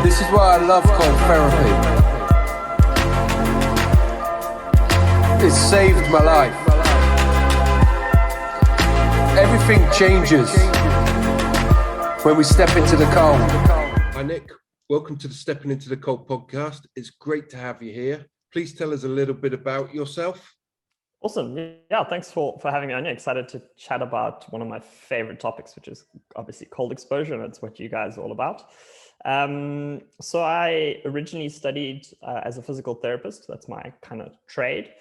This is why I love cold therapy. It saved my life. Everything changes when we step into the cold. Hi Nick, welcome to the Stepping Into the Cold podcast. It's great to have you here. Please tell us a little bit about yourself. Awesome. Yeah, thanks for having me on. Excited to chat about one of my favorite topics, which is obviously cold exposure, and it's what you guys are all about. So I originally studied as a physical therapist. That's my kind of trade.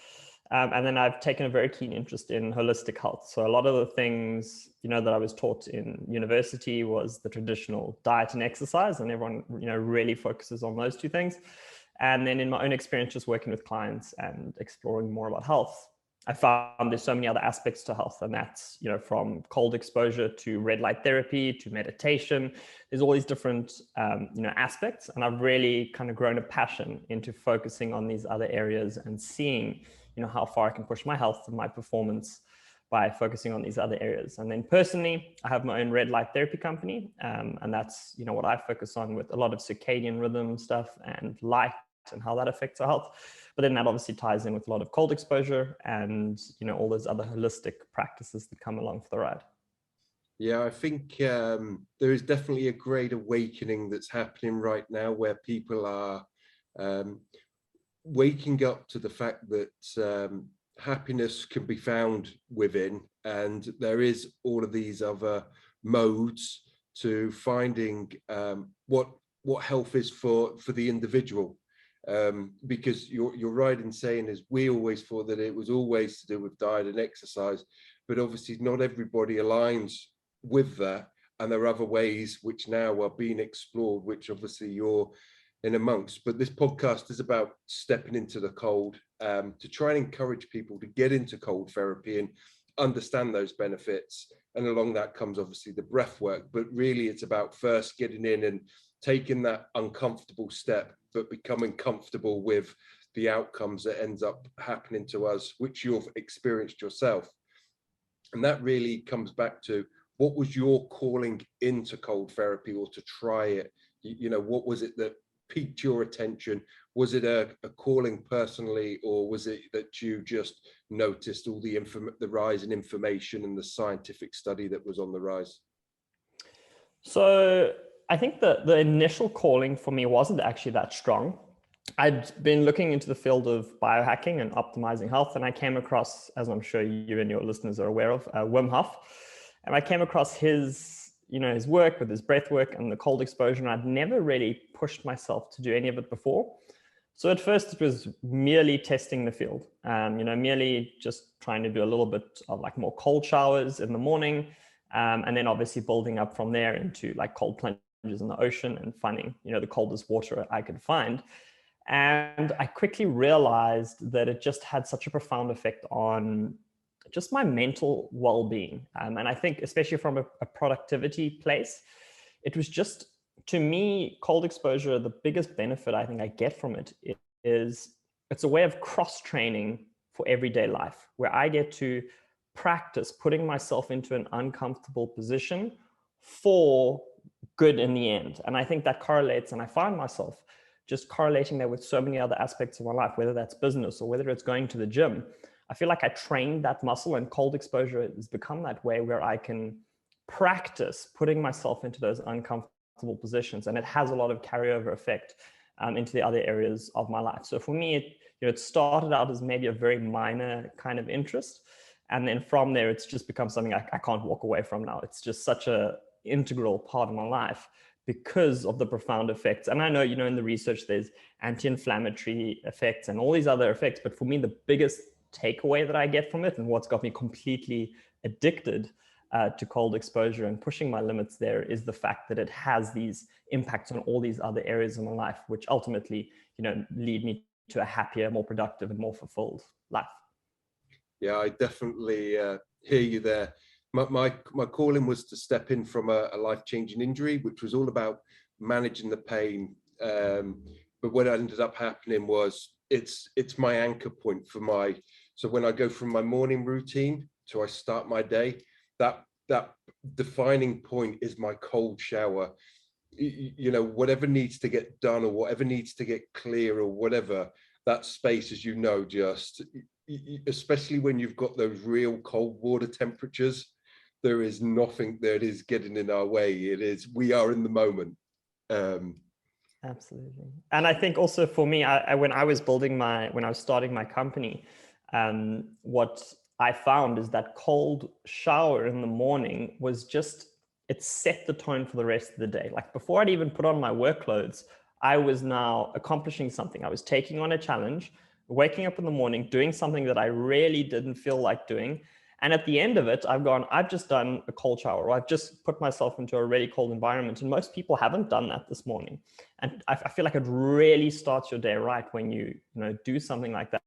And then I've taken a very keen interest in holistic health. So a lot of the things, that I was taught in university was the traditional diet and exercise, and everyone, really focuses on those two things. And then in my own experience, just working with clients and exploring more about health, I found there's so many other aspects to health, and that's, from cold exposure to red light therapy to meditation. There's all these different, aspects, and I've really kind of grown a passion into focusing on these other areas and seeing, how far I can push my health and my performance by focusing on these other areas. And then personally, I have my own red light therapy company, and that's, what I focus on with a lot of circadian rhythm stuff and light and how that affects our health. But then that obviously ties in with a lot of cold exposure and, all those other holistic practices that come along for the ride. Yeah, I think there is definitely a great awakening that's happening right now where people are waking up to the fact that happiness can be found within, and there is all of these other modes to finding what health is for the individual. Because you're right in saying is we always thought that it was always to do with diet and exercise, but obviously not everybody aligns with that, and there are other ways which now are being explored, which obviously you're in amongst. But this podcast is about stepping into the cold, to try and encourage people to get into cold therapy and understand those benefits, and along that comes obviously the breath work, but really it's about first getting in and taking that uncomfortable step, but becoming comfortable with the outcomes that ends up happening to us, which you've experienced yourself. And that really comes back to, what was your calling into cold therapy, or to try it? What was it that piqued your attention? Was it a calling personally, or was it that you just noticed all the rise in information and the scientific study that was on the rise? So I think the initial calling for me wasn't actually that strong. I'd been looking into the field of biohacking and optimizing health, and I came across, as I'm sure you and your listeners are aware of, Wim Hof. And I came across his work with his breath work and the cold exposure, and I'd never really pushed myself to do any of it before. So at first it was merely testing the field, merely just trying to do a little bit of like more cold showers in the morning. And then obviously building up from there into like cold plunges in the ocean and finding, the coldest water I could find. And I quickly realized that it just had such a profound effect on just my mental well-being. And I think especially from a productivity place, it was just, to me, cold exposure, the biggest benefit I think I get from it is it's a way of cross-training for everyday life, where I get to practice putting myself into an uncomfortable position for good in the end. And I think that correlates, and I find myself just correlating that with so many other aspects of my life, whether that's business or whether it's going to the gym. I feel like I trained that muscle, and cold exposure has become that way where I can practice putting myself into those uncomfortable positions. And it has a lot of carryover effect into the other areas of my life. So for me, it started out as maybe a very minor kind of interest. And then from there, it's just become something I can't walk away from now. It's just such an integral part of my life because of the profound effects. And I know, in the research, there's anti-inflammatory effects and all these other effects. But for me, the biggest takeaway that I get from it, and what's got me completely addicted to cold exposure and pushing my limits there, is the fact that it has these impacts on all these other areas of my life, which ultimately, lead me to a happier, more productive and more fulfilled life. Yeah, I definitely hear you there. My calling was to step in from a life-changing injury, which was all about managing the pain. But what ended up happening was it's my anchor point for so when I go from my morning routine to I start my day, that defining point is my cold shower. you know, whatever needs to get done or whatever needs to get clear or whatever, that space, as you know, just especially when you've got those real cold water temperatures, there is nothing that is getting in our way. It is, we are in the moment. Absolutely. And I think also for me, when I was starting my company, what I found is that cold shower in the morning was just, it set the tone for the rest of the day. Like before I'd even put on my work clothes, I was now accomplishing something. I was taking on a challenge, waking up in the morning, doing something that I really didn't feel like doing. And at the end of it, I've just done a cold shower, or I've just put myself into a really cold environment. And most people haven't done that this morning. And I feel like it really starts your day right when you do something like that,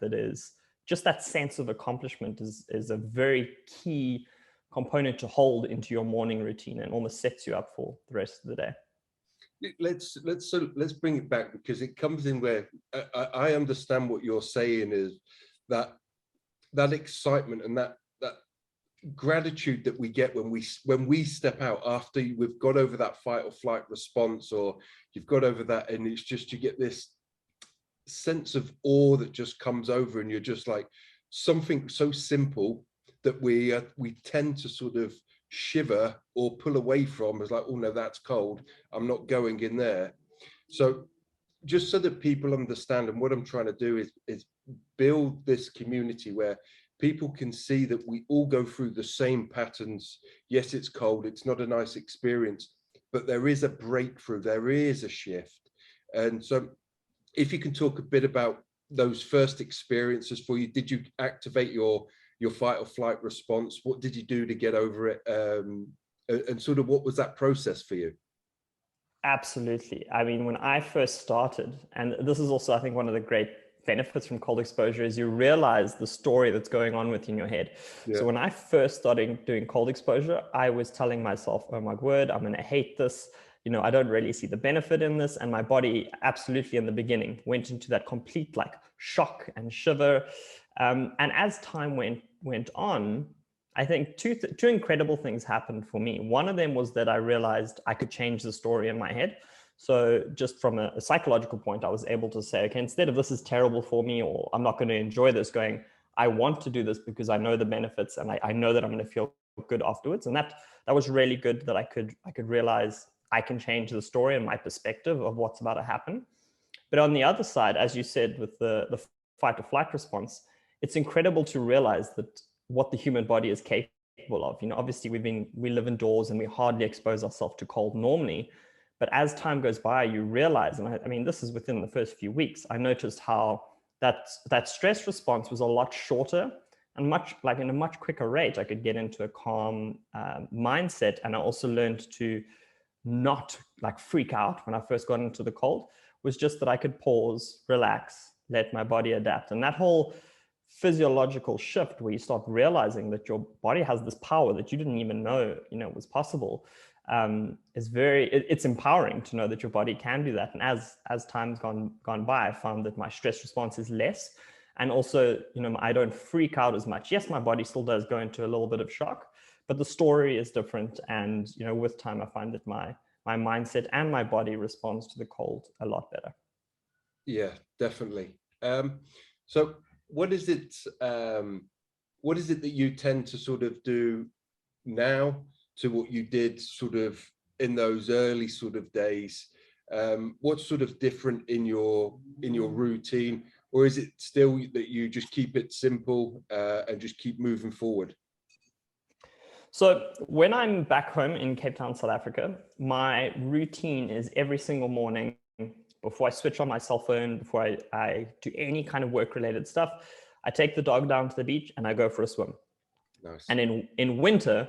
that is just that sense of accomplishment is a very key component to hold into your morning routine and almost sets you up for the rest of the day. Let's bring it back, because it comes in where I understand what you're saying is that excitement and that gratitude that we get when we step out after we've got over that fight or flight response, or you've got over that, and it's just, you get this sense of awe that just comes over, and you're just like, something so simple that we tend to sort of shiver or pull away from, as like, oh no, that's cold, I'm not going in there. So just so that people understand, and what I'm trying to do is build this community where people can see that we all go through the same patterns. Yes, it's cold, it's not a nice experience, but there is a breakthrough, there is a shift. And so if you can talk a bit about those first experiences for you, did you activate your fight or flight response? What did you do to get over it? And sort of what was that process for you? Absolutely. I mean, when I first started, and this is also, I think, one of the great benefits from cold exposure, is you realize the story that's going on within your head. Yeah. So when I first started doing cold exposure, I was telling myself, oh my word, I'm going to hate this. I don't really see the benefit in this. And my body absolutely in the beginning went into that complete like shock and shiver. And as time went on, I think two incredible things happened for me. One of them was that I realized I could change the story in my head. So just from a psychological point, I was able to say, okay, instead of this is terrible for me, or I'm not going to enjoy this, going, I want to do this because I know the benefits and I know that I'm going to feel good afterwards. And that was really good, that I could realize I can change the story and my perspective of what's about to happen. But on the other side, as you said, with the fight or flight response, it's incredible to realize that what the human body is capable of. Obviously we live indoors and we hardly expose ourselves to cold normally. But as time goes by, you realize, and I mean, this is within the first few weeks, I noticed how that stress response was a lot shorter and in a much quicker rate. I could get into a calm mindset. And I also learned to not like freak out when I first got into the cold. Was just that I could pause, relax, let my body adapt. And that whole physiological shift where you start realizing that your body has this power that you didn't even know, was possible, it's empowering to know that your body can do that. And as time's gone by, I found that my stress response is less. And also, I don't freak out as much. Yes, my body still does go into a little bit of shock, but the story is different. And, with time, I find that my mindset and my body responds to the cold a lot better. Yeah, definitely. So what is it that you tend to sort of do now to what you did sort of in those early sort of days? What's sort of different in your routine, or is it still that you just keep it simple and just keep moving forward? So when I'm back home in Cape Town, South Africa, my routine is every single morning, before I switch on my cell phone, before I do any kind of work-related stuff, I take the dog down to the beach and I go for a swim. Nice. And in winter,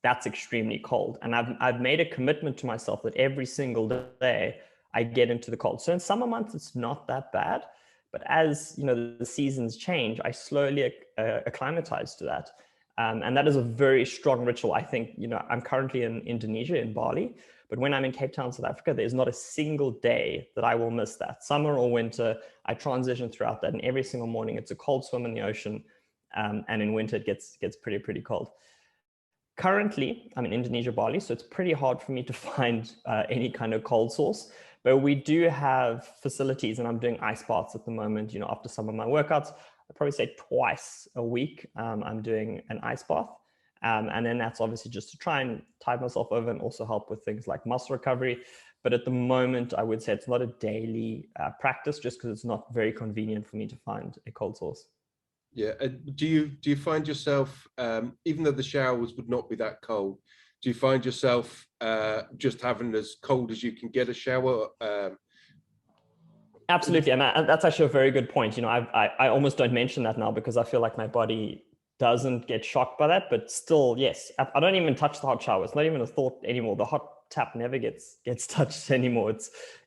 that's extremely cold. And I've made a commitment to myself that every single day I get into the cold. So in summer months, it's not that bad. But as the seasons change, I slowly acclimatize to that. And that is a very strong ritual. I think, I'm currently in Indonesia, in Bali, but when I'm in Cape Town, South Africa, there's not a single day that I will miss that. Summer or winter, I transition throughout that. And every single morning, it's a cold swim in the ocean. And in winter, it gets pretty cold. Currently, I'm in Indonesia, Bali, so it's pretty hard for me to find any kind of cold source. But we do have facilities, and I'm doing ice baths at the moment. After some of my workouts, I'd probably say twice a week, I'm doing an ice bath. And then that's obviously just to try and tide myself over and also help with things like muscle recovery. But at the moment, I would say it's not a daily practice, just because it's not very convenient for me to find a cold source. Yeah. Do you find yourself, even though the showers would not be that cold, do you find yourself just having as cold as you can get a shower? Absolutely, and that's actually a very good point. I almost don't mention that now because I feel like my body doesn't get shocked by that, but still, yes, I don't even touch the hot shower. It's not even a thought anymore. The hot tap never gets touched anymore.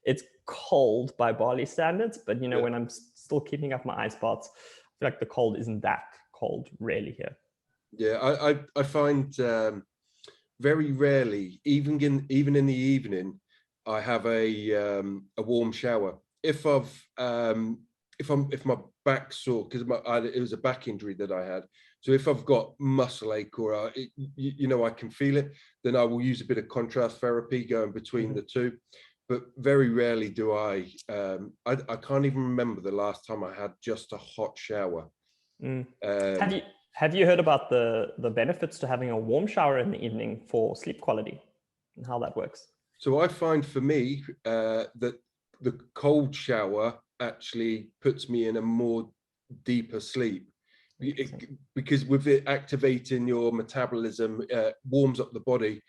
It's cold by Bali standards, but Yeah. when I'm still keeping up my ice baths, I feel like the cold isn't that cold really here. Yeah, I find very rarely, even in the evening, I have a warm shower. If my back's sore, because it was a back injury that I had, so if I've got muscle ache or I can feel it, then I will use a bit of contrast therapy going between the two. But very rarely do I can't even remember the last time I had just a hot shower. Have you heard about the benefits to having a warm shower in the evening for sleep quality and how that works? So I find for me that the cold shower actually puts me in a more deeper sleep, because with it activating your metabolism, warms up the body,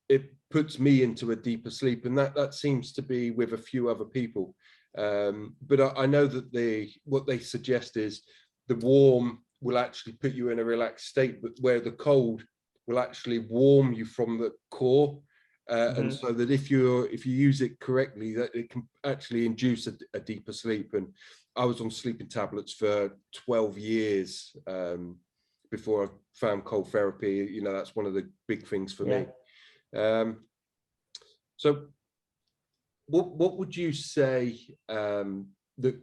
it puts me into a deeper sleep, and that seems to be with a few other people. But I know that what they suggest is the warm will actually put you in a relaxed state, but where the cold will actually warm you from the core. And so that if you use it correctly, that it can actually induce a deeper sleep. And I was on sleeping tablets for 12 years before I found cold therapy. That's one of the big things for me. So what would you say that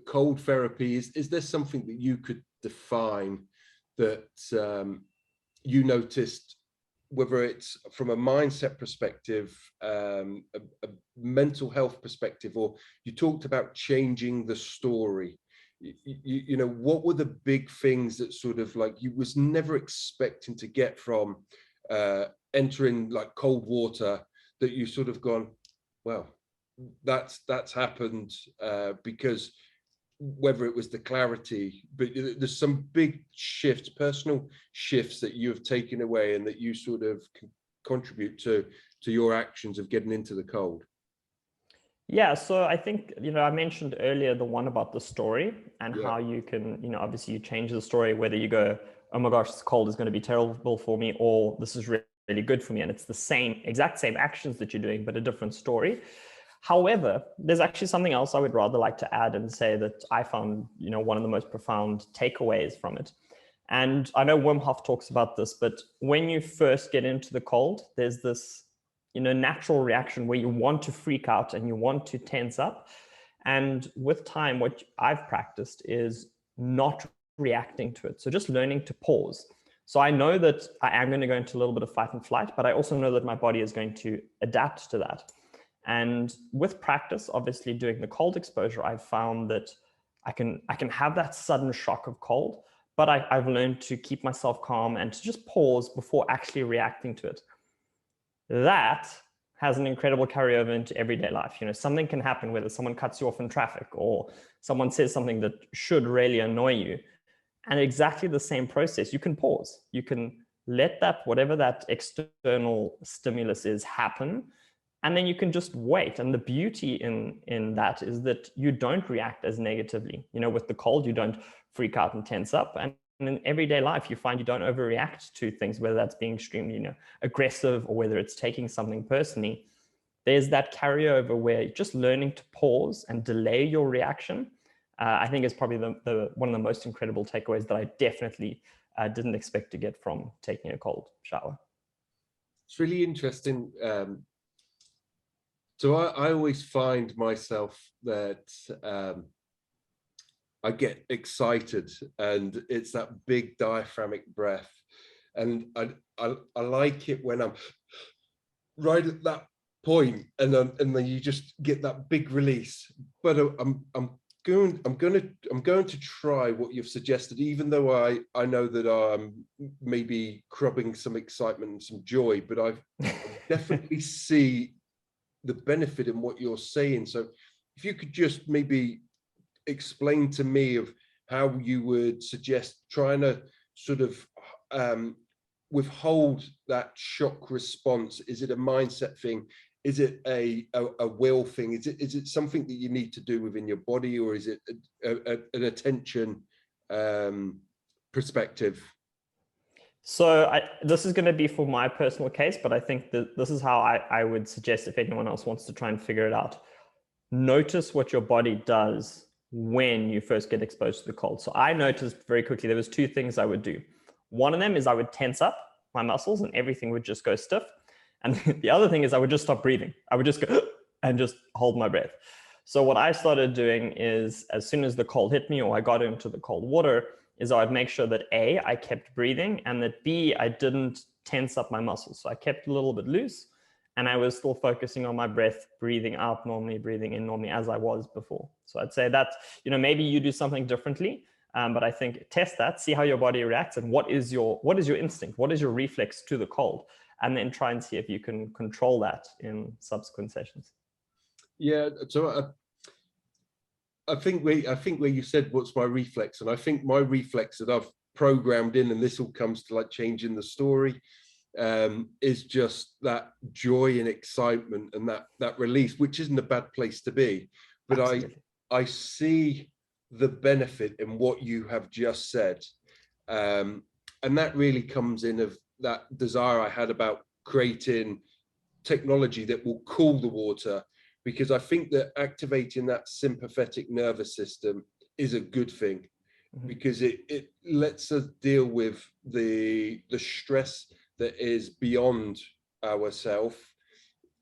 cold therapy is there something that you could define that you noticed, whether it's from a mindset perspective, a mental health perspective, or you talked about changing the story? What were the big things that sort of like you was never expecting to get from entering like cold water, that you sort of gone, well, that's happened because whether it was the clarity, but there's some big shifts, personal shifts that you have taken away and that you sort of contribute to your actions of getting into the cold. Yeah, so I think, I mentioned earlier the one about the story and how you can, obviously you change the story, whether you go, oh my gosh, this cold is going to be terrible for me, or this is really good for me. And it's the exact same actions that you're doing, but a different story. However, there's actually something else I would rather like to add and say that I found, one of the most profound takeaways from it. And I know Wim Hof talks about this, but when you first get into the cold, there's this, natural reaction where you want to freak out and you want to tense up. And with time, what I've practiced is not reacting to it. So just learning to pause. So I know that I am going to go into a little bit of fight and flight, but I also know that my body is going to adapt to that. And with practice, obviously doing the cold exposure, I've found that I can have that sudden shock of cold, but I've learned to keep myself calm and to just pause before actually reacting to it. That has an incredible carryover into everyday life. Something can happen, whether someone cuts you off in traffic or someone says something that should really annoy you. And exactly the same process, you can pause. You can let that, whatever that external stimulus is, happen. And then you can just wait. And the beauty in that is that you don't react as negatively. With the cold, you don't freak out and tense up. And in everyday life, you find you don't overreact to things, whether that's being extremely, aggressive or whether it's taking something personally. There's that carryover where just learning to pause and delay your reaction, I think is probably one of the most incredible takeaways that I definitely didn't expect to get from taking a cold shower. It's really interesting. So I always find myself that I get excited, and it's that big diaphragmatic breath. And I like it when I'm right at that point, and then you just get that big release. But I'm going to try what you've suggested, even though I know that I'm maybe crubbing some excitement and some joy, but I definitely see the benefit in what you're saying. So if you could just maybe explain to me of how you would suggest trying to sort of withhold that shock response. Is it a mindset thing? Is it a will thing? Is it something that you need to do within your body, or is it an attention perspective? So this is going to be for my personal case, but I think that this is how I would suggest if anyone else wants to try and figure it out. Notice what your body does when you first get exposed to the cold. So I noticed very quickly there was two things I would do. One of them is I would tense up my muscles and everything would just go stiff. And the other thing is I would just stop breathing. I would just go and just hold my breath. So what I started doing is, as soon as the cold hit me or I got into the cold water, is I would make sure that A, I kept breathing, and that B, I didn't tense up my muscles. So I kept a little bit loose, and I was still focusing on my breath, breathing out normally, breathing in normally, as I was before. So I'd say that, maybe you do something differently, but I think test that, see how your body reacts, and what is your instinct, what is your reflex to the cold, and then try and see if you can control that in subsequent sessions. Yeah, so I think where you said what's my reflex, and I think my reflex that I've programmed in, and this all comes to like changing the story, is just that joy and excitement and that release, which isn't a bad place to be. But absolutely. I see the benefit in what you have just said, and that really comes in of that desire I had about creating technology that will cool the water, because I think that activating that sympathetic nervous system is a good thing, because it lets us deal with the stress that is beyond ourselves,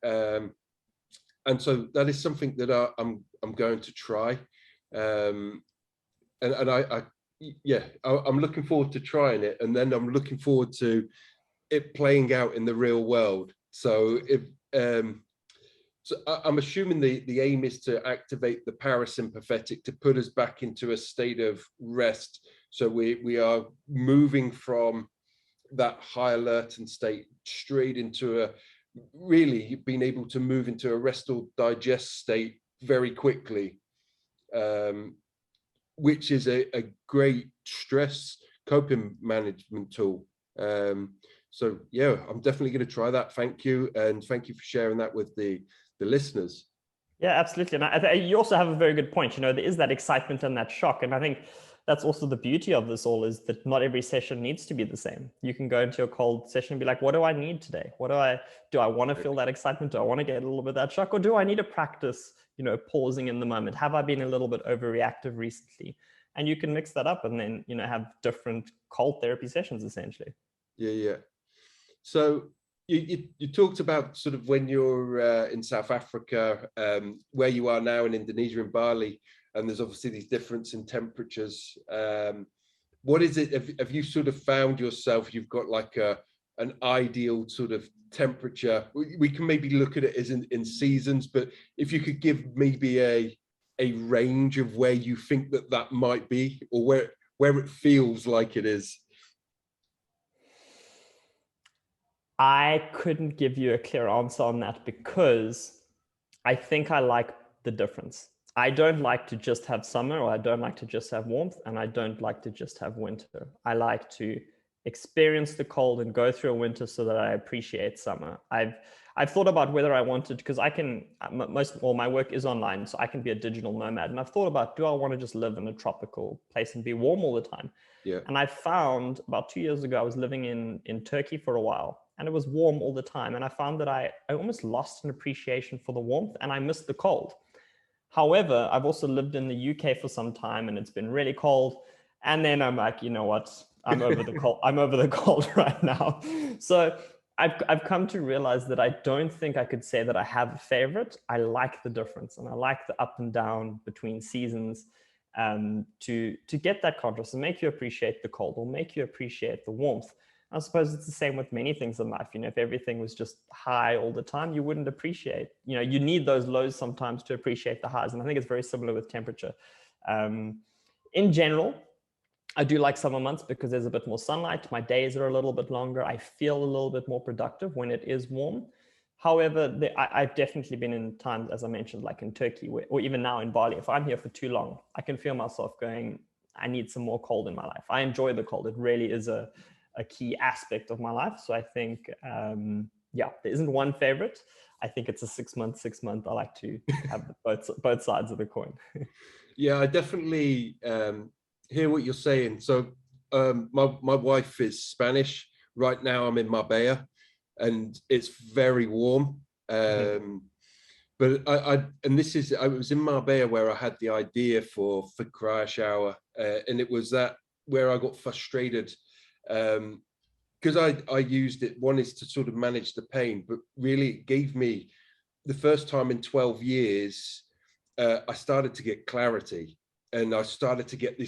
and so that is something that I'm going to try, and I'm looking forward to trying it, and then I'm looking forward to it playing out in the real world. So if so I'm assuming the aim is to activate the parasympathetic to put us back into a state of rest. So we are moving from that high alert and state straight into really being able to move into a rest or digest state very quickly, which is a great stress coping management tool. So yeah, I'm definitely going to try that. Thank you. And thank you for sharing that with the listeners. Yeah, absolutely. And you also have a very good point. There is that excitement and that shock. And I think that's also the beauty of this all, is that not every session needs to be the same. You can go into a cold session and be like, what do I need today? Do I want to feel that excitement? Do I want to get a little bit of that shock? Or do I need to practice, pausing in the moment? Have I been a little bit overreactive recently? And you can mix that up and then, have different cold therapy sessions essentially. Yeah. So you talked about sort of when you're in South Africa, where you are now in Indonesia, in Bali, and there's obviously these difference in temperatures. What is it? Have you sort of found yourself, you've got like an ideal sort of temperature? We can maybe look at it as in seasons, but if you could give maybe a range of where you think that might be, or where it feels like it is. I couldn't give you a clear answer on that, because I think I like the difference. I don't like to just have summer, or I don't like to just have warmth, and I don't like to just have winter. I like to experience the cold and go through a winter so that I appreciate summer. I've thought about whether I wanted, because my work is online, so I can be a digital nomad. And I've thought about, do I want to just live in a tropical place and be warm all the time? Yeah. And I found about 2 years ago, I was living in Turkey for a while, and it was warm all the time. And I found that I almost lost an appreciation for the warmth, and I missed the cold. However, I've also lived in the UK for some time, and it's been really cold. And then I'm like, you know what? I'm over the cold. I'm over the cold right now. So I've come to realize that I don't think I could say that I have a favorite. I like the difference, and I like the up and down between seasons, to get that contrast and make you appreciate the cold or make you appreciate the warmth. I suppose it's the same with many things in life. If everything was just high all the time, you wouldn't appreciate, you need those lows sometimes to appreciate the highs. And I think it's very similar with temperature. In general, I do like summer months because there's a bit more sunlight. My days are a little bit longer. I feel a little bit more productive when it is warm. However, I've definitely been in times, as I mentioned, like in Turkey, or even now in Bali, if I'm here for too long, I can feel myself going, I need some more cold in my life. I enjoy the cold. It really is a key aspect of my life. So I think, there isn't one favorite. I think it's a 6 month. I like to have both sides of the coin. Yeah, I definitely hear what you're saying. So my wife is Spanish. Right now I'm in Marbella and it's very warm. But I was in Marbella where I had the idea for CRYOSHOWER, and it was that where I got frustrated because I used it. One is to sort of manage the pain, but really it gave me the first time in 12 years, I started to get clarity and I started to get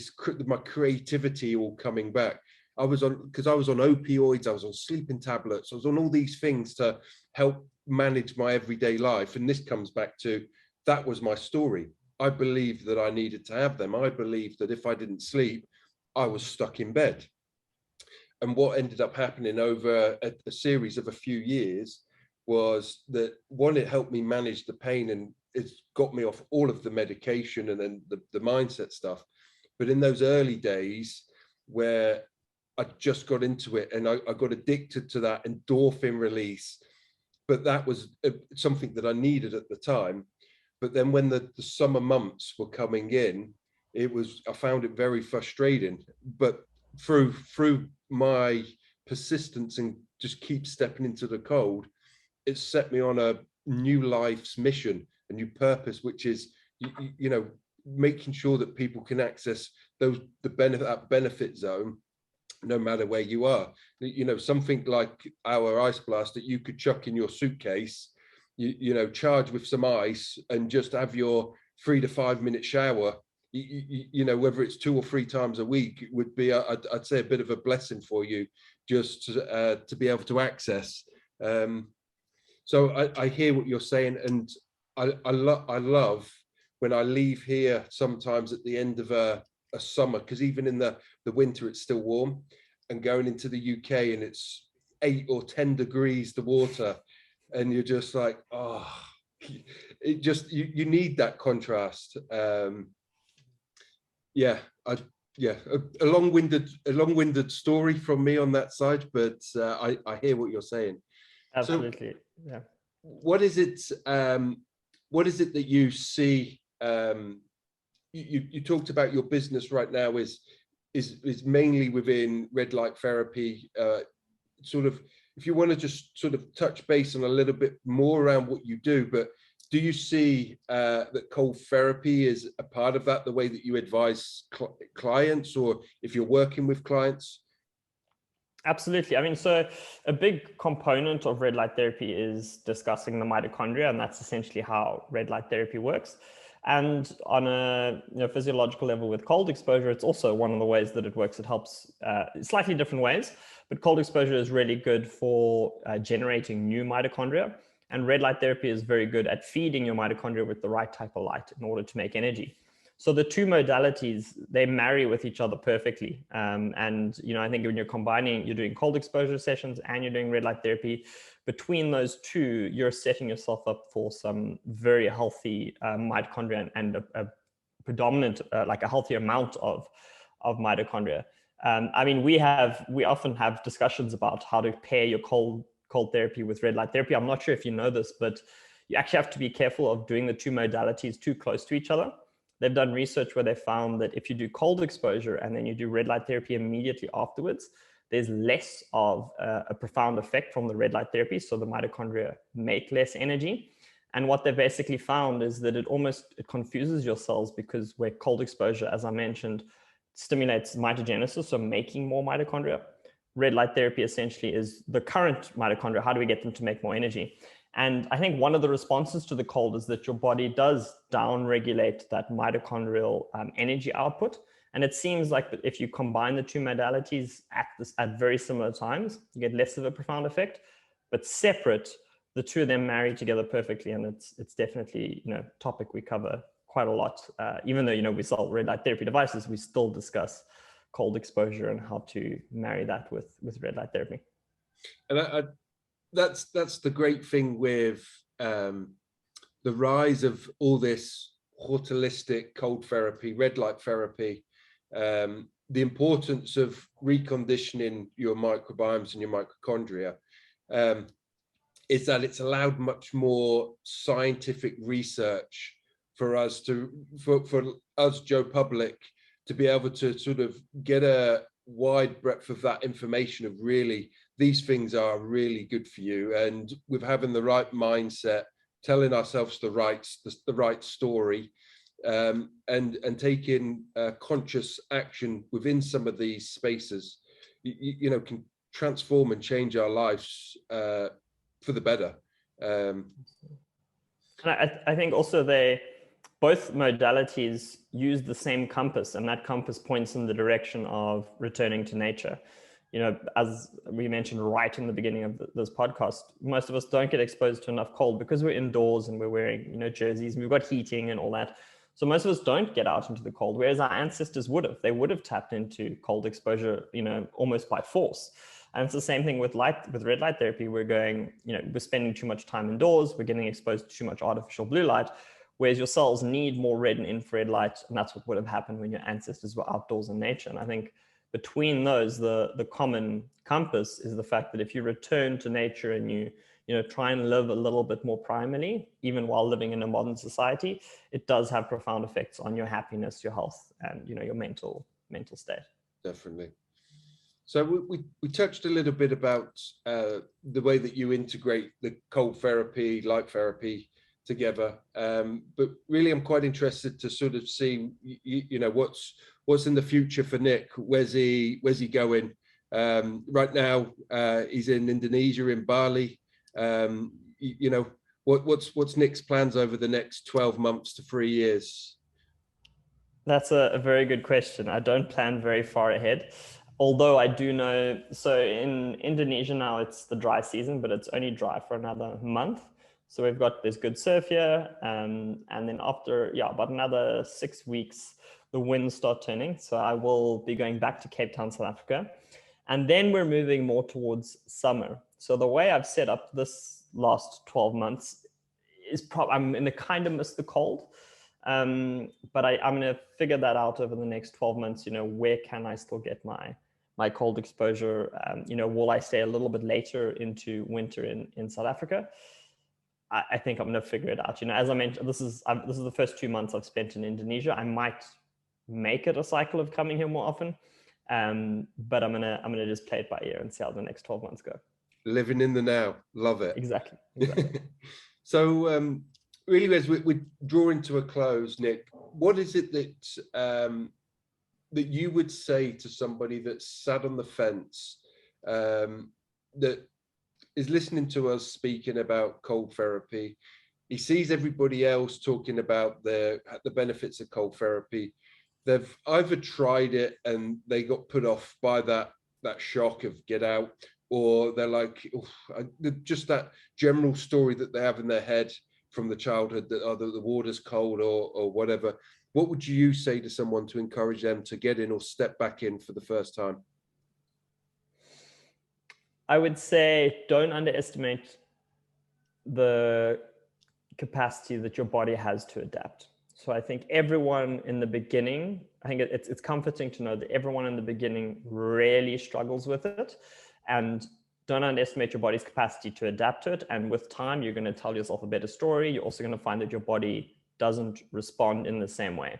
my creativity all coming back. Because I was on opioids, I was on sleeping tablets, I was on all these things to help manage my everyday life. And this comes back to, that was my story. I believed that I needed to have them. I believed that if I didn't sleep, I was stuck in bed. And what ended up happening over a series of a few years was that, one, it helped me manage the pain and it's got me off all of the medication and then the mindset stuff. But in those early days where I just got into it and I got addicted to that endorphin release, but that was something that I needed at the time. But then when the summer months were coming in, I found it very frustrating. But through my persistence and just keep stepping into the cold, it set me on a new life's mission, a new purpose, which is, making sure that people can access that benefit zone no matter where you are. Something like our ice blast that you could chuck in your suitcase, charge with some ice and just have your 3 to 5 minute shower, whether it's 2 or 3 times a week, would be, I'd say, a bit of a blessing for you just to be able to access. So I hear what you're saying, and I love when I leave here sometimes at the end of a summer, because even in the winter it's still warm, and going into the UK and it's 8 or 10 degrees the water, and you're just like, oh, it just, you need that contrast. A long-winded story from me on that side, but I hear what you're saying. Absolutely. So, yeah. What is it that you see? You talked about your business right now is mainly within red light therapy. Sort of, if you want to just sort of touch base on a little bit more around what you do, but do you see that cold therapy is a part of that, the way that you advise clients, or if you're working with clients? Absolutely. I mean, so a big component of red light therapy is discussing the mitochondria, and that's essentially how red light therapy works. And on a physiological level with cold exposure, it's also one of the ways that it works. It helps slightly different ways, but cold exposure is really good for generating new mitochondria. And red light therapy is very good at feeding your mitochondria with the right type of light in order to make energy. So the two modalities, they marry with each other perfectly. And, I think when you're doing cold exposure sessions and you're doing red light therapy, between those two, you're setting yourself up for some very healthy mitochondria and a predominant, like a healthy amount of mitochondria. I mean, we often have discussions about how to pair your cold therapy with red light therapy. I'm not sure if you know this, but you actually have to be careful of doing the two modalities too close to each other. They've done research where they found that if you do cold exposure and then you do red light therapy immediately afterwards, there's less of a profound effect from the red light therapy. So the mitochondria make less energy. And what they basically found is that it confuses your cells, because where cold exposure, as I mentioned, stimulates mitogenesis, so making more mitochondria. Red light therapy essentially is the current mitochondria. How do we get them to make more energy? And I think one of the responses to the cold is that your body does down-regulate that mitochondrial energy output. And it seems like that if you combine the two modalities at very similar times, you get less of a profound effect. But separate, the two of them marry together perfectly, and it's definitely, you know, topic we cover quite a lot. Even though, you know, we sell red light therapy devices, we still discuss cold exposure and how to marry that with red light therapy. And that's the great thing with the rise of all this holistic cold therapy, red light therapy, the importance of reconditioning your microbiomes and your mitochondria, is that it's allowed much more scientific research for us Joe Public, to be able to sort of get a wide breadth of that information of really, these things are really good for you. And with having the right mindset, telling ourselves the right story, and taking conscious action within some of these spaces, you know, can transform and change our lives for the better. And I think also both modalities use the same compass, and that compass points in the direction of returning to nature. You know, as we mentioned right in the beginning of this podcast, most of us don't get exposed to enough cold because we're indoors and we're wearing, you know, jerseys, and we've got heating and all that. So most of us don't get out into the cold, whereas our ancestors would have. They would have tapped into cold exposure, you know, almost by force. And it's the same thing with red light therapy. We're going, you know, we're spending too much time indoors. We're getting exposed to too much artificial blue light, whereas your cells need more red and infrared light. And that's what would have happened when your ancestors were outdoors in nature. And I think between those, the common compass is the fact that if you return to nature and you know, try and live a little bit more primally, even while living in a modern society, it does have profound effects on your happiness, your health, and, you know, your mental state. Definitely. So we touched a little bit about the way that you integrate the cold therapy, light therapy together. But really, I'm quite interested to sort of see, you know, what's in the future for Nick. Where's he going? Right now, he's in Indonesia, in Bali. You know, what's Nick's plans over the next 12 months to 3 years? That's a very good question. I don't plan very far ahead. Although I do know, so in Indonesia now it's the dry season, but it's only dry for another month. So there's good surf here. And then after, about another 6 weeks, the winds start turning. So I will be going back to Cape Town, South Africa. And then we're moving more towards summer. So the way I've set up this last 12 months is I'm going to kind of miss the cold. But I'm going to figure that out over the next 12 months. You know, where can I still get my cold exposure? You know, will I stay a little bit later into winter in South Africa? I think I'm going to figure it out. You know, as I mentioned, this is the first 2 months I've spent in Indonesia. I might make it a cycle of coming here more often, but I'm gonna just play it by ear and see how the next 12 months go. Living in the now, love it. Exactly. So really, as we're drawing to a close, Nick, what is it that that you would say to somebody that's sat on the fence, that is listening to us speaking about cold therapy? He sees everybody else talking about the benefits of cold therapy. They've either tried it and they got put off by that shock of get out, or they're like, just that general story that they have in their head from the childhood that either the water's cold or whatever. What would you say to someone to encourage them to get in or step back in for the first time? I would say don't underestimate the capacity that your body has to adapt. So I think everyone in the beginning, I think it's comforting to know that everyone in the beginning really struggles with it, and don't underestimate your body's capacity to adapt to it. And with time, you're going to tell yourself a better story. You're also going to find that your body doesn't respond in the same way.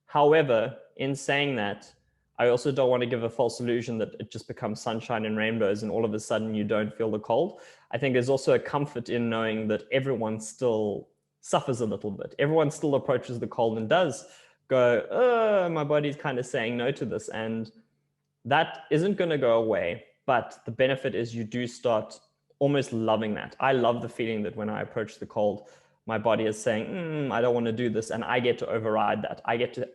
However, in saying that, I also don't want to give a false illusion that it just becomes sunshine and rainbows and all of a sudden you don't feel the cold. I think there's also a comfort in knowing that everyone still suffers a little bit. Everyone still approaches the cold and does go, oh, my body's kind of saying no to this. And that isn't going to go away. But the benefit is you do start almost loving that. I love the feeling that when I approach the cold, my body is saying, I don't want to do this. And I get to override that. I get to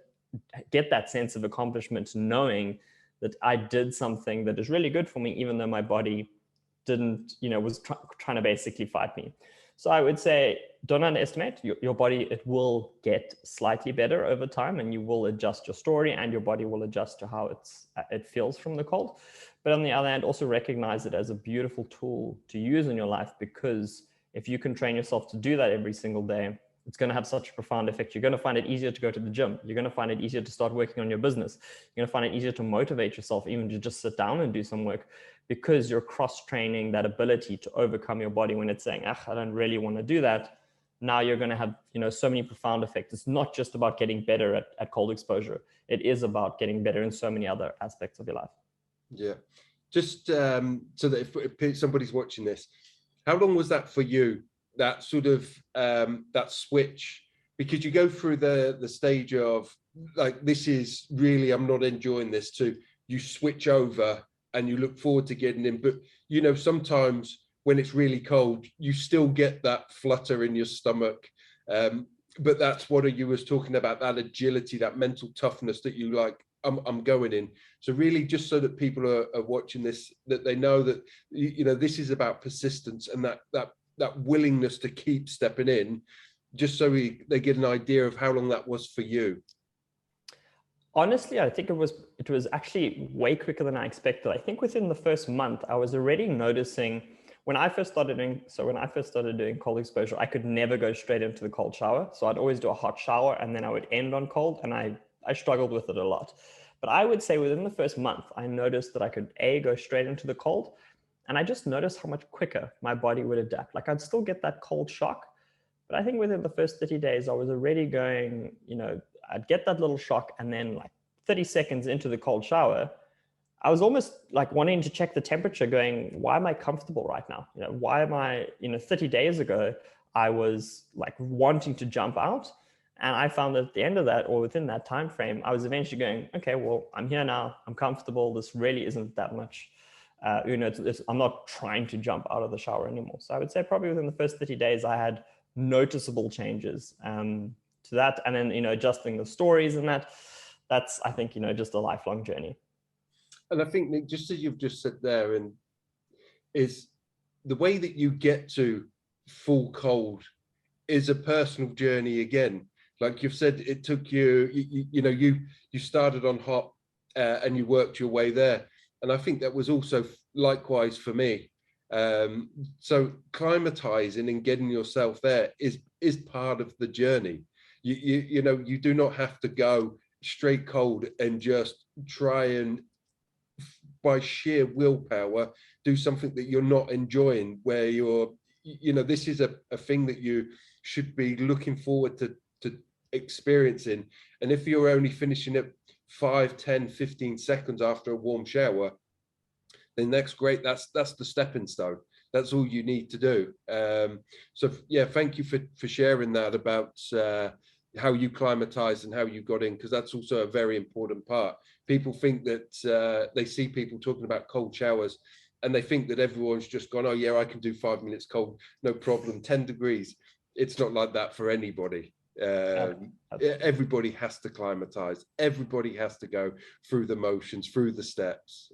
get that sense of accomplishment knowing that I did something that is really good for me, even though my body didn't, was trying to basically fight me. So I would say, don't underestimate your body. It will get slightly better over time, and you will adjust your story, and your body will adjust to how it feels from the cold. But on the other hand, also recognize it as a beautiful tool to use in your life, because if you can train yourself to do that every single day, it's going to have such a profound effect. You're going to find it easier to go to the gym. You're going to find it easier to start working on your business. You're going to find it easier to motivate yourself, even to just sit down and do some work, because you're cross-training that ability to overcome your body when it's saying, I don't really want to do that. Now you're going to have, so many profound effects. It's not just about getting better at cold exposure. It is about getting better in so many other aspects of your life. Yeah. Just so that if somebody's watching this, how long was that for you? That sort of that switch, because you go through the stage of like, this is really, I'm not enjoying this, to you switch over and you look forward to getting in. But sometimes when it's really cold, you still get that flutter in your stomach. But that's what you was talking about, that agility, that mental toughness that you like, I'm going in. So really, just so that people are watching this, that they know that this is about persistence, and that willingness to keep stepping in, just so they get an idea of how long that was for you. Honestly, I think it was actually way quicker than I expected. I think within the first month, I was already noticing, when I first started doing cold exposure, I could never go straight into the cold shower. So I'd always do a hot shower, and then I would end on cold, and I struggled with it a lot. But I would say within the first month, I noticed that I could go straight into the cold, and I just noticed how much quicker my body would adapt. Like, I'd still get that cold shock, but I think within the first 30 days, I was already going, I'd get that little shock, and then like 30 seconds into the cold shower, I was almost like wanting to check the temperature, going, why am I comfortable right now? Why am I, 30 days ago, I was like wanting to jump out. And I found that at the end of that, or within that time frame, I was eventually going, okay, well, I'm here now. I'm comfortable. This really isn't that much. I'm not trying to jump out of the shower anymore. So I would say probably within the first 30 days, I had noticeable changes to that. And then, adjusting the stories and that's, I think, just a lifelong journey. And I think, Nick, just as you've just said there, and is the way that you get to full cold is a personal journey again. Like you've said, it took you, you started on hot and you worked your way there. And I think that was also likewise for me. So climatizing and getting yourself there is part of the journey. You do not have to go straight cold and just try and, by sheer willpower, do something that you're not enjoying, where this is a thing that you should be looking forward to experiencing. And if you're only finishing it 5, 10, 15 seconds after a warm shower, then that's great. That's the stepping stone. That's all you need to do. So yeah, thank you for sharing that about how you climatized and how you got in, because that's also a very important part. People think that they see people talking about cold showers and they think that everyone's just gone, oh yeah, I can do 5 minutes cold, no problem, 10 degrees. It's not like that for anybody. Everybody has to climatize. Everybody has to go through the motions, through the steps.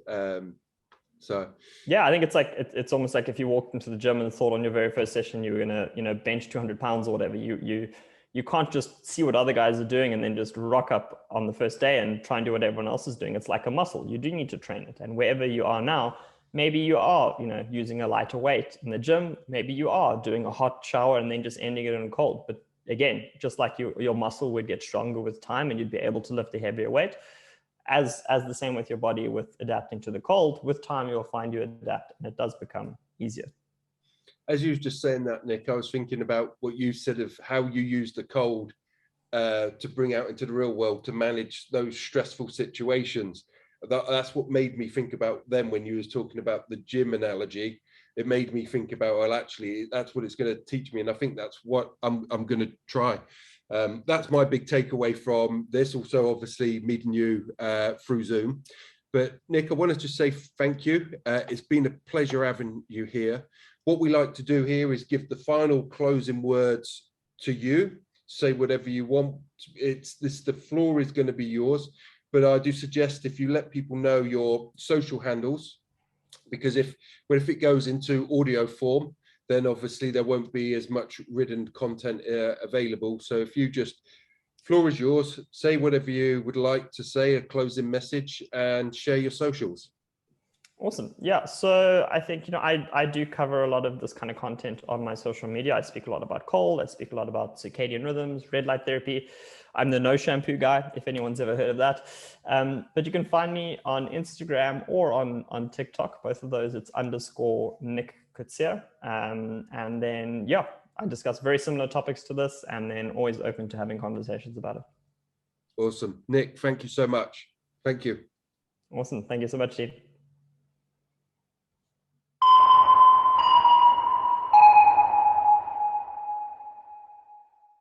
So yeah, I think it's almost like if you walked into the gym and thought on your very first session you were gonna bench 200 pounds or whatever, you can't just see what other guys are doing and then just rock up on the first day and try and do what everyone else is doing. It's like a muscle. You do need to train it. And wherever you are now, maybe you are using a lighter weight in the gym. Maybe you are doing a hot shower and then just ending it in cold. But again, just like your muscle would get stronger with time and you'd be able to lift a heavier weight, as the same with your body with adapting to the cold, with time you'll find you adapt and it does become easier. As you were just saying that, Nick, I was thinking about what you said of how you use the cold to bring out into the real world to manage those stressful situations. That's what made me think about them when you was talking about the gym analogy. It made me think about, well, actually, that's what it's going to teach me. And I think that's what I'm going to try. That's my big takeaway from this. Also, obviously, meeting you through Zoom. But Nick, I wanted to say thank you. It's been a pleasure having you here. What we like to do here is give the final closing words to you say whatever you want. The floor is going to be yours, but I do suggest if you let people know your social handles, because if it goes into audio form, then obviously there won't be as much written content available. So if you just, floor is yours, say whatever you would like to say, a closing message, and share your socials. Awesome. Yeah. So I think, I do cover a lot of this kind of content on my social media. I speak a lot about cold. I speak a lot about circadian rhythms, red light therapy. I'm the no shampoo guy, if anyone's ever heard of that. But you can find me on Instagram or on TikTok. Both of those, it's _Nick Coetzee. And then, yeah, I discuss very similar topics to this, and then always open to having conversations about it. Awesome. Nick, thank you so much. Thank you. Awesome. Thank you so much, Steve.